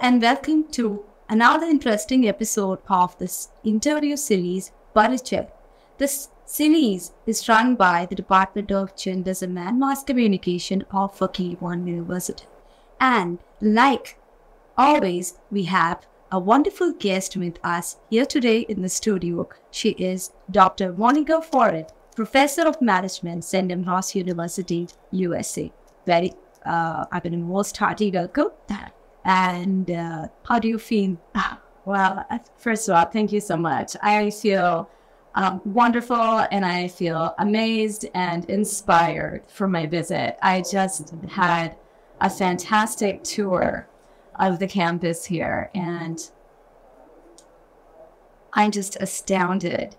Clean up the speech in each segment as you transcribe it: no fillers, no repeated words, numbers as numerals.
and welcome to another interesting episode of this interview series, PARICHAYA. This series is run by the Department of Journalism and Mass Communication of FAKIR MOHAN University. And like always, we have a wonderful guest with us here today in the studio. She is Dr. Monica Forret, Professor of Management at Ambrose University, USA. I've been most hearty welcome. And how do you feel? Well, first of all, thank you so much. I feel wonderful, and I feel amazed and inspired for my visit. I just had a fantastic tour of the campus here, and I'm just astounded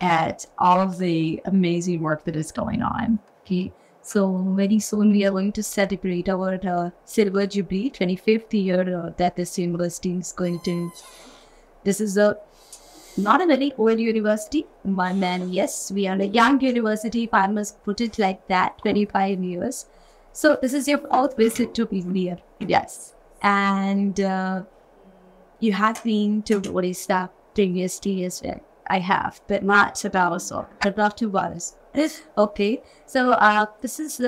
at all of the amazing work that is going on. Okay. So very soon we are going to celebrate our Silver Jubilee, 25th year that this university is going to. This is not a very old university, but man, yes, we are a young university, if I must put it like that, 25 years. So this is your fourth visit to India. Yes. And you have been to Odisha previously as well. I have, but not to Balasore. I'd love to Balasore. Okay, so this is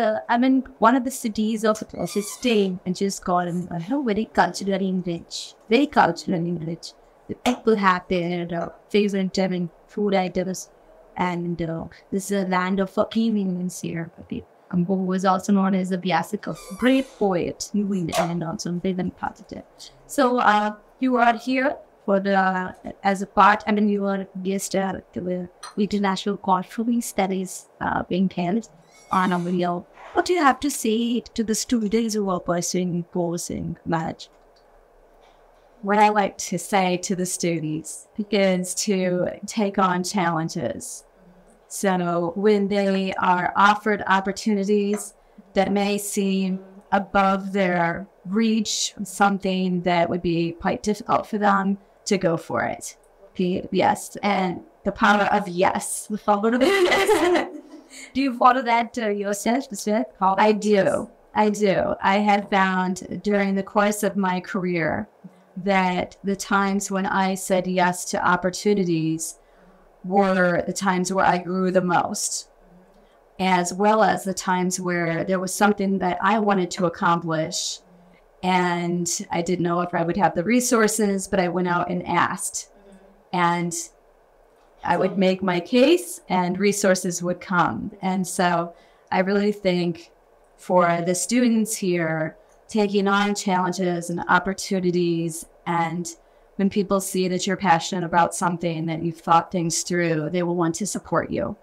one of the cities of the state, and just called very culturally rich, very culturally rich. The people have their favorite food items, and this is a land of Fakir here. Ambrose was also known as a Vyasika, great poet, and also very positive. So you are here for the as a part. You are a guest at the international conference that is being held on a video. What do you have to say to the students who are pursuing course in management? What I like to say to the students is to take on challenges. So when they are offered opportunities that may seem above their reach, something that would be quite difficult for them, to go for it. Yes, and the power of yes. Do you follow that yourself? I do. I have found during the course of my career that the times when I said yes to opportunities were the times where I grew the most, as well as the times where there was something that I wanted to accomplish, and I didn't know if I would have the resources, but I went out and asked, and I would make my case and resources would come. And so I really think for the students here, taking on challenges and opportunities, and when people see that you're passionate about something, that you've thought things through, they will want to support you.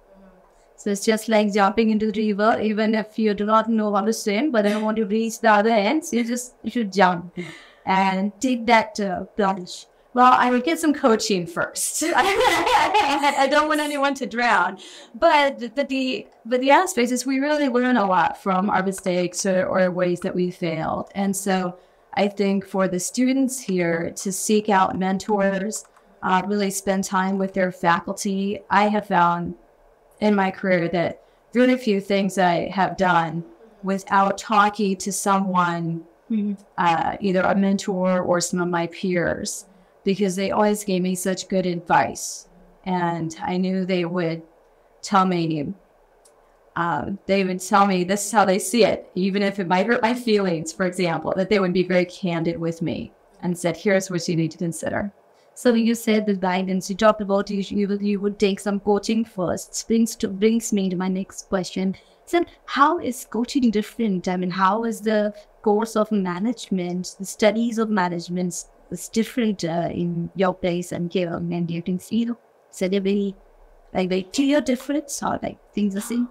So it's just like jumping into the river, even if you do not know how to swim, but then want to reach the other end, so you should jump and take that plunge. Well, I would get some coaching first. I don't want anyone to drown. But the aspect is we really learn a lot from our mistakes or ways that we failed. And so I think for the students here to seek out mentors, really spend time with their faculty. I have found in my career that really few things I have done without talking to someone, either a mentor or some of my peers, because they always gave me such good advice. And I knew they would tell me, this is how they see it, even if it might hurt my feelings, for example, that they would be very candid with me and said, here's what you need to consider. So you said the guidance, you talked about you would take some coaching first. Brings me to my next question. So how is coaching different? How is the course of management, the studies of management is different in your place and here? And you can see, is it a very clear difference, or things the same?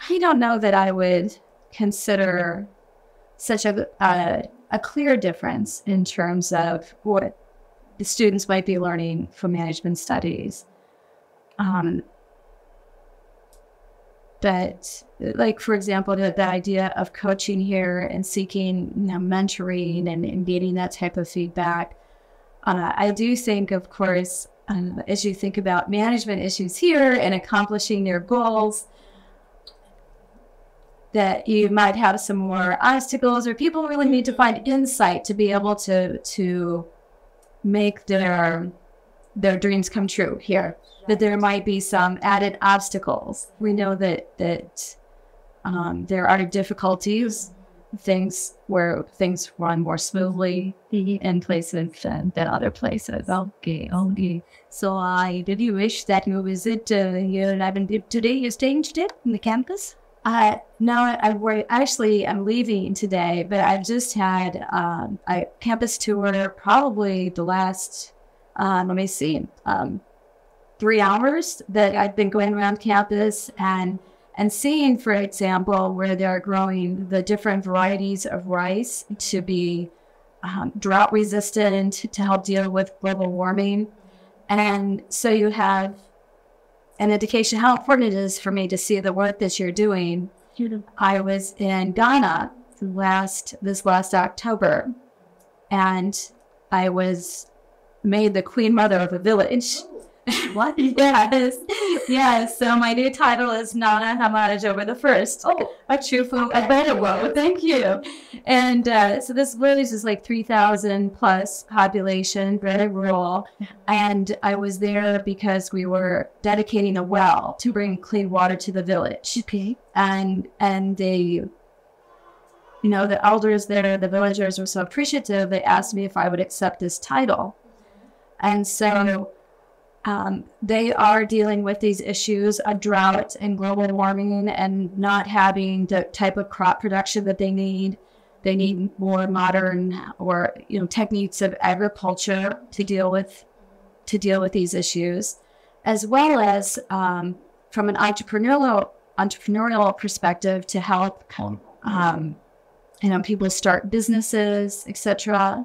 I don't know that I would consider such a clear difference in terms of what the students might be learning from management studies. But for example, the idea of coaching here and seeking mentoring and getting that type of feedback, I do think, of course, as you think about management issues here and accomplishing their goals, that you might have some more obstacles, or people really need to find insight to be able to make their dreams come true here. That there might be some added obstacles. We know that there are difficulties, things where things run more smoothly in places than other places. Okay. So I really wish that you visit here. I mean, today you're staying today in the campus? No, I'm leaving today, but I've just had a campus tour, probably the last, 3 hours that I've been going around campus and seeing, for example, where they're growing the different varieties of rice to be drought resistant, to help deal with global warming. And so you have an indication how important it is for me to see the work that you're doing. I was in Ghana this last October, and I was made the queen mother of a village. What? Yes. So my new title is Nana Hamarajoba the First. Oh, a Chufu Adbedawo. Thank you. And so this village is like 3,000 plus population, very rural. And I was there because we were dedicating a well to bring clean water to the village. Okay. And they, the elders there, the villagers were so appreciative. They asked me if I would accept this title. And so they are dealing with these issues of drought and global warming and not having the type of crop production that they need. They need more modern or techniques of agriculture to deal with these issues, as well as from an entrepreneurial perspective to help people start businesses, etc.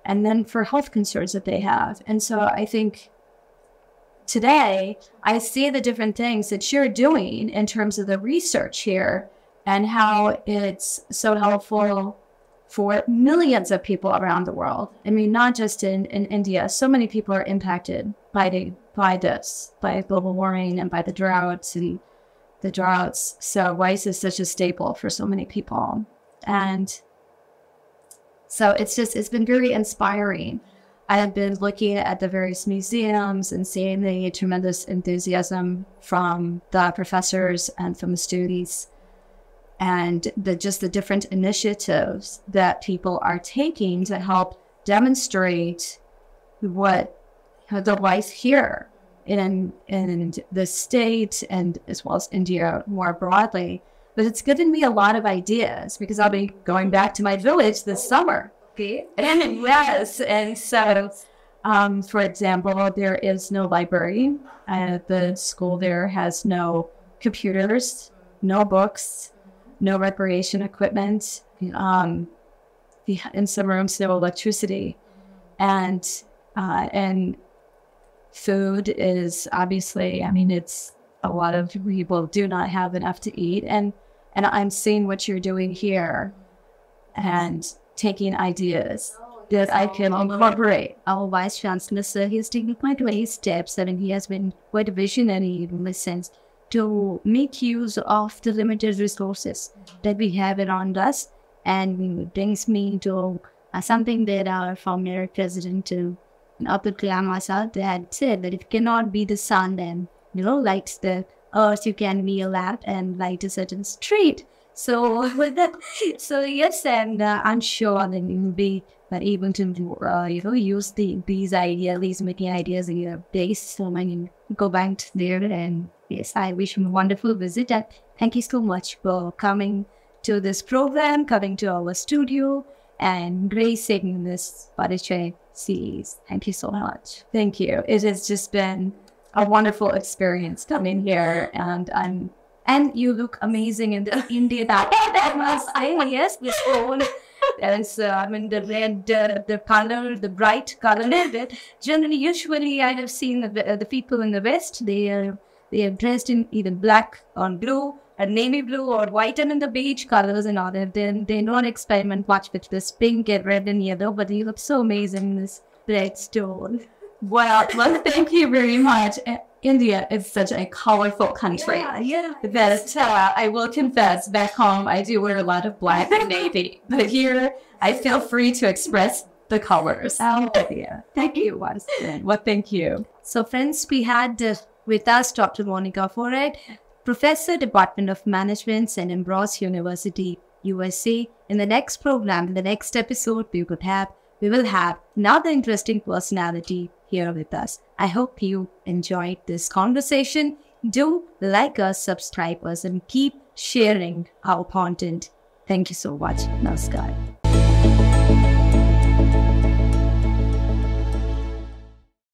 And then for health concerns that they have. And so I think today I see the different things that you're doing in terms of the research here and how it's so helpful for millions of people around the world. I mean, not just in India. So many people are impacted by global warming and by the droughts. So rice is such a staple for so many people. And so it's been very inspiring. I have been looking at the various museums and seeing the tremendous enthusiasm from the professors and from the students, and the different initiatives that people are taking to help demonstrate what the rice here in the state and as well as India more broadly. But it's given me a lot of ideas because I'll be going back to my village this summer. Okay. And yes, and so, for example, there is no library. The school there has no computers, no books, no recreation equipment. In some rooms, no electricity, and food is obviously. It's a lot of people do not have enough to eat, and I'm seeing what you're doing here and taking ideas that I can incorporate. Our Vice Chancellor, sir, he has taken quite many steps, and he has been quite visionary in this sense to make use of the limited resources that we have around us. And it brings me to something that our former president, Abdul Kalam Azad, had said, that if it cannot be the sun, then light the earth, you can be a lamp and light a certain street. So with that, yes, and I'm sure that you will be able to use these ideas, these making ideas in your place. So I can go back there, and yes, I wish you a wonderful visit. And thank you so much for coming to this program, coming to our studio, and gracing this Parichaya series. Thank you so much. Thank you. It has just been a wonderful experience coming here, and you look amazing in the Indian accent, I must say. Yes, this whole, and so the red, the color, the bright color. Generally, usually, I have seen the people in the West. They are dressed in either black or blue, or navy blue or white, and in the beige colors and all that. They don't experiment much with this pink and red and yellow, but you look so amazing in this red stone. Well, thank you very much. India is such a colorful country. That I will confess, back home I do wear a lot of black and navy, but here I feel free to express the colors. Oh, yeah. Thank you once again. Well, thank you. So, friends, we had with us Dr. Monica Forret, Professor, Department of Management, St. Ambrose University, USA. In the next program, in the next episode, we will have another interesting personality here with us. I hope you enjoyed this conversation. Do like us, subscribe us, and keep sharing our content. Thank you so much. Namaskar.